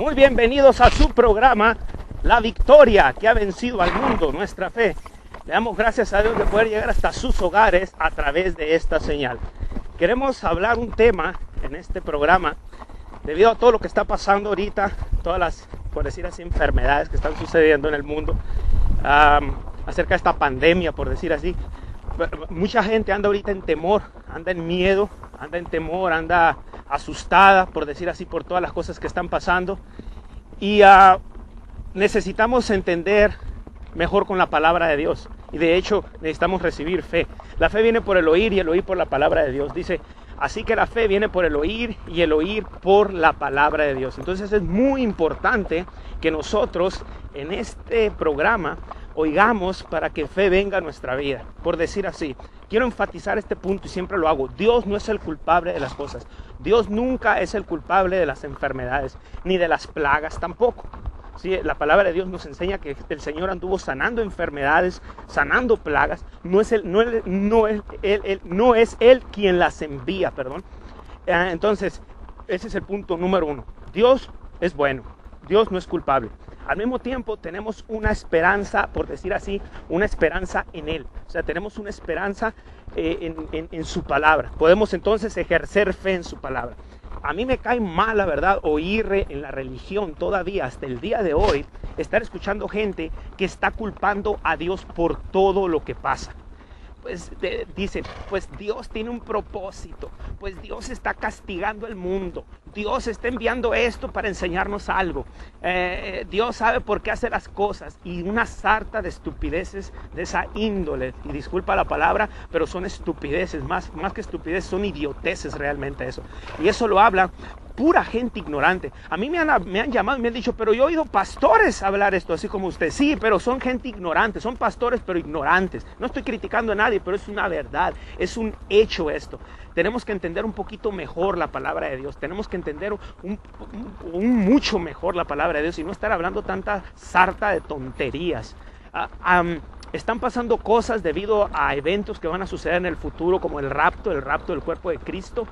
Muy bienvenidos a su programa, La Victoria que ha vencido al mundo, nuestra fe. Le damos gracias a Dios de poder llegar hasta sus hogares a través de esta señal. Queremos hablar un tema en este programa, debido a todo lo que está pasando ahorita, todas las, por decir así, enfermedades que están sucediendo en el mundo, acerca de esta pandemia, por decir así. Mucha gente anda ahorita en temor, anda en miedo, anda en temor, anda asustada, por decir así, por todas las cosas que están pasando. Y necesitamos entender mejor con la palabra de Dios. Y de hecho necesitamos recibir fe. La fe viene por el oír y el oír por la palabra de Dios. Dice, así que la fe viene por el oír y el oír por la palabra de Dios. Entonces es muy importante que nosotros en este programa oigamos para que fe venga a nuestra vida. Por decir así, quiero enfatizar este punto y siempre lo hago. Dios no es el culpable de las cosas. Dios nunca es el culpable de las enfermedades, ni de las plagas tampoco. Sí, la palabra de Dios nos enseña que el Señor anduvo sanando enfermedades, sanando plagas. No es Él quien las envía, perdón. Entonces, ese es el punto número uno. Dios es bueno. Dios no es culpable. Al mismo tiempo tenemos una esperanza, por decir así, una esperanza en Él. O sea, tenemos una esperanza en su palabra. Podemos entonces ejercer fe en su palabra. A mí me cae mal, la verdad, oír en la religión todavía, hasta el día de hoy, estar escuchando gente que está culpando a Dios por todo lo que pasa. Pues dice, pues Dios tiene un propósito, pues Dios está castigando el mundo, Dios está enviando esto para enseñarnos algo, Dios sabe por qué hace las cosas, y una sarta de estupideces de esa índole, y disculpa la palabra, pero son estupideces, más que estupideces, son idioteces realmente eso, y eso lo habla pura gente ignorante. A mí me han llamado y me han dicho, pero yo he oído pastores hablar esto, así como usted. Sí, pero son gente ignorante, son pastores pero ignorantes. No estoy criticando a nadie, pero es una verdad, es un hecho esto. Tenemos que entender un poquito mejor la palabra de Dios, tenemos que entender mucho mejor la palabra de Dios y no estar hablando tanta sarta de tonterías. Están pasando cosas debido a eventos que van a suceder en el futuro, como el rapto del cuerpo de Cristo.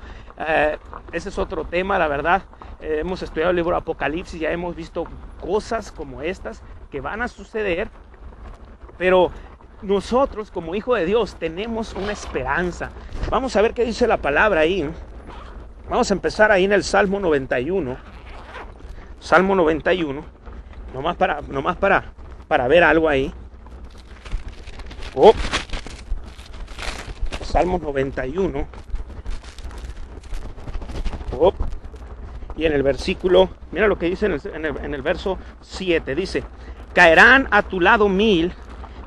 Ese es otro tema, la verdad. Hemos estudiado el libro de Apocalipsis, ya hemos visto cosas como estas que van a suceder, pero nosotros como hijos de Dios tenemos una esperanza. Vamos a ver qué dice la palabra ahí. Vamos a empezar ahí en el Salmo 91. Salmo 91, nomás para ver algo ahí. Salmo 91. Y en el versículo, mira lo que dice en el verso 7, dice, caerán a tu lado 1000,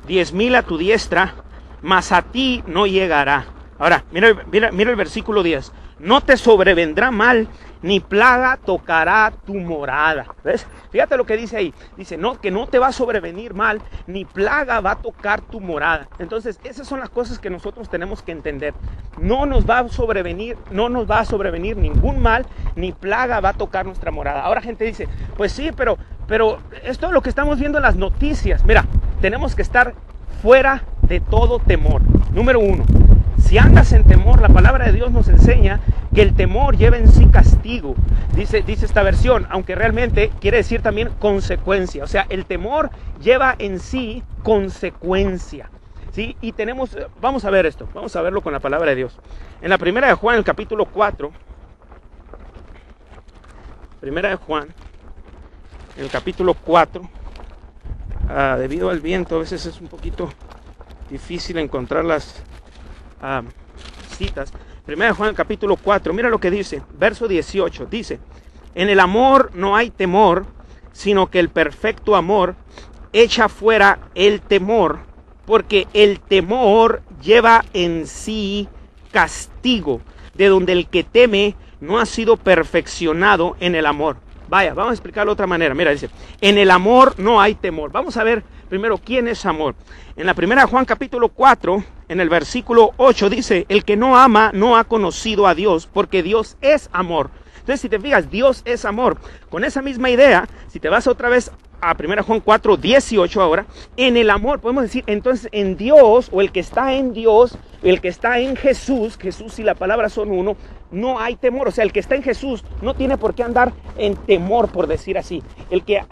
10,000 a tu diestra, mas a ti no llegará. Ahora, mira el versículo 10, no te sobrevendrá mal, ni plaga tocará tu morada. ¿Ves? Fíjate lo que dice ahí. Dice, no, que no te va a sobrevenir mal, ni plaga va a tocar tu morada. Entonces, esas son las cosas que nosotros tenemos que entender. No nos va a sobrevenir ningún mal, ni plaga va a tocar nuestra morada. Ahora gente dice, pues sí, pero esto es lo que estamos viendo en las noticias. Mira, tenemos que estar fuera de todo temor. Número uno, si andas en temor, la palabra de Dios nos enseña que el temor lleva en sí castigo. Dice esta versión, aunque realmente quiere decir también consecuencia. O sea, el temor lleva en sí consecuencia. ¿Sí? Y vamos a ver esto, vamos a verlo con la palabra de Dios. En la primera de Juan, el capítulo 4, primera de Juan, el capítulo 4, debido al viento a veces es un poquito difícil encontrar las citas. Primera de Juan, el capítulo 4, mira lo que dice, verso 18, dice, en el amor no hay temor, sino que el perfecto amor echa fuera el temor, porque el temor lleva en sí castigo, de donde el que teme no ha sido perfeccionado en el amor. Vaya, vamos a explicarlo de otra manera. Mira, dice, en el amor no hay temor. Vamos a ver primero quién es amor. En la primera de Juan capítulo 4, en el versículo 8 dice, el que no ama no ha conocido a Dios, porque Dios es amor. Entonces, si te fijas, Dios es amor. Con esa misma idea, si te vas otra vez a 1 Juan 4, 18 ahora, en el amor, podemos decir, entonces en Dios, o el que está en Dios, el que está en Jesús, Jesús y la palabra son uno, no hay temor. O sea, el que está en Jesús no tiene por qué andar en temor, por decir así. El que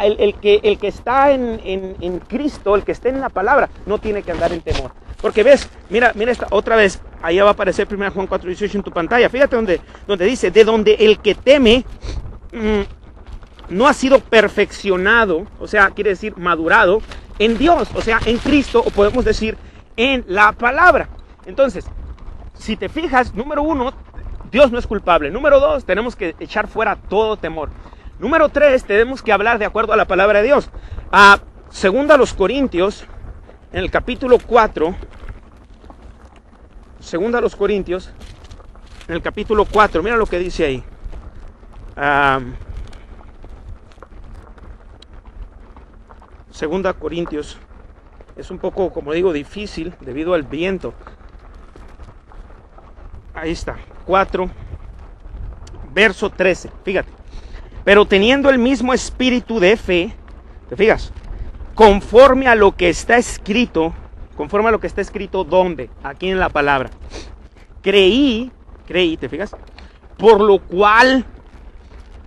está en Cristo, el que está en la palabra, no tiene que andar en temor. Porque ves, mira esta, otra vez, allá va a aparecer 1 Juan 4:18 en tu pantalla. Fíjate donde dice, de donde el que teme no ha sido perfeccionado, o sea, quiere decir madurado, en Dios, o sea, en Cristo, o podemos decir en la palabra. Entonces, si te fijas, número 1, Dios no es culpable. Número 2, tenemos que echar fuera todo temor. Número 3, tenemos que hablar de acuerdo a la palabra de Dios. Segunda a los Corintios, en el capítulo 4, segunda a los Corintios, en el capítulo 4, mira lo que dice ahí. Segunda a Corintios, es un poco, como digo, difícil debido al viento. Ahí está, 4, verso 13, fíjate. Pero teniendo el mismo espíritu de fe, ¿te fijas? Conforme a lo que está escrito, ¿dónde? Aquí en la palabra. Creí, ¿te fijas? Por lo cual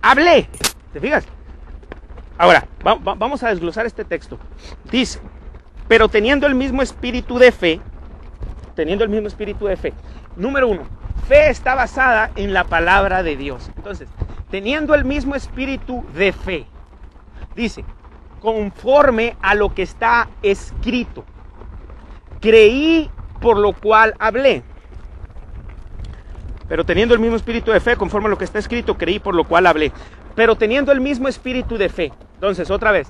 hablé, ¿te fijas? Ahora, vamos a desglosar este texto. Dice, pero teniendo el mismo espíritu de fe, número 1, fe está basada en la palabra de Dios. Entonces, teniendo el mismo espíritu de fe, dice, conforme a lo que está escrito, creí por lo cual hablé. Pero teniendo el mismo espíritu de fe, conforme a lo que está escrito, creí por lo cual hablé. Pero teniendo el mismo espíritu de fe. Entonces, otra vez,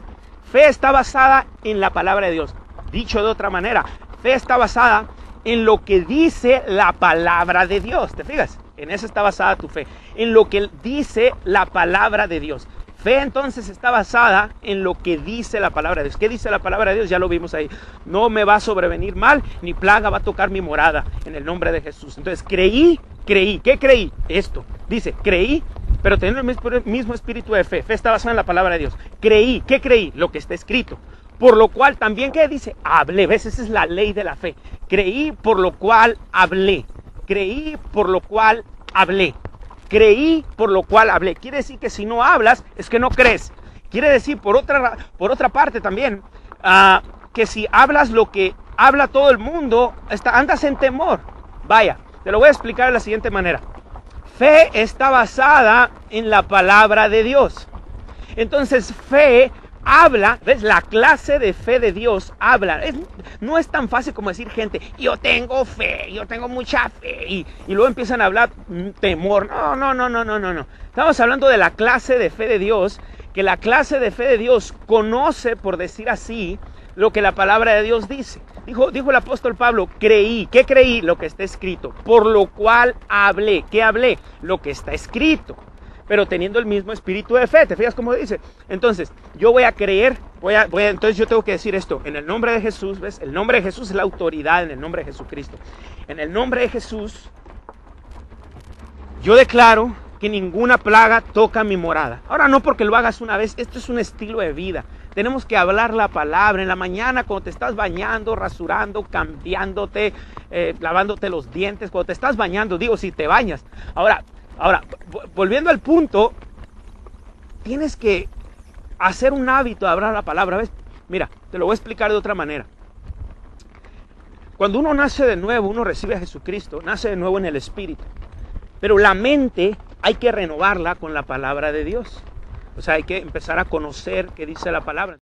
fe está basada en la palabra de Dios. Dicho de otra manera, fe está basada en lo que dice la palabra de Dios. ¿Te fijas? En eso está basada tu fe. En lo que dice la palabra de Dios. Fe entonces está basada en lo que dice la palabra de Dios. ¿Qué dice la palabra de Dios? Ya lo vimos ahí. No me va a sobrevenir mal, ni plaga va a tocar mi morada en el nombre de Jesús. Entonces, creí. ¿Qué creí? Esto. Dice, creí, pero teniendo el mismo espíritu de fe. Fe está basada en la palabra de Dios. Creí. ¿Qué creí? Lo que está escrito. Por lo cual también, ¿qué dice? Hablé. ¿Ves? Esa es la ley de la fe. Creí, por lo cual hablé. Creí, por lo cual hablé. Creí, por lo cual hablé. Quiere decir que si no hablas, es que no crees. Quiere decir, por otra parte también, que si hablas lo que habla todo el mundo, andas en temor. Vaya, te lo voy a explicar de la siguiente manera. Fe está basada en la palabra de Dios. Entonces, fe habla, ¿ves? La clase de fe de Dios habla. No es tan fácil como decir gente, yo tengo fe, yo tengo mucha fe, y luego empiezan a hablar temor. No. Estamos hablando de la clase de fe de Dios, que la clase de fe de Dios conoce, por decir así, lo que la palabra de Dios dice. Dijo el apóstol Pablo, creí. ¿Qué creí? Lo que está escrito. Por lo cual hablé. ¿Qué hablé? Lo que está escrito. Pero teniendo el mismo espíritu de fe. ¿Te fijas cómo dice? Entonces, yo voy a creer, entonces yo tengo que decir esto, en el nombre de Jesús, ¿ves? El nombre de Jesús es la autoridad en el nombre de Jesucristo. En el nombre de Jesús, yo declaro que ninguna plaga toca mi morada. Ahora, no porque lo hagas una vez, esto es un estilo de vida. Tenemos que hablar la palabra en la mañana, cuando te estás bañando, rasurando, cambiándote, lavándote los dientes, cuando te estás bañando, digo, si te bañas. Ahora, volviendo al punto, tienes que hacer un hábito de hablar la palabra. ¿Ves? Mira, te lo voy a explicar de otra manera. Cuando uno nace de nuevo, uno recibe a Jesucristo, nace de nuevo en el Espíritu. Pero la mente hay que renovarla con la palabra de Dios. O sea, hay que empezar a conocer qué dice la palabra.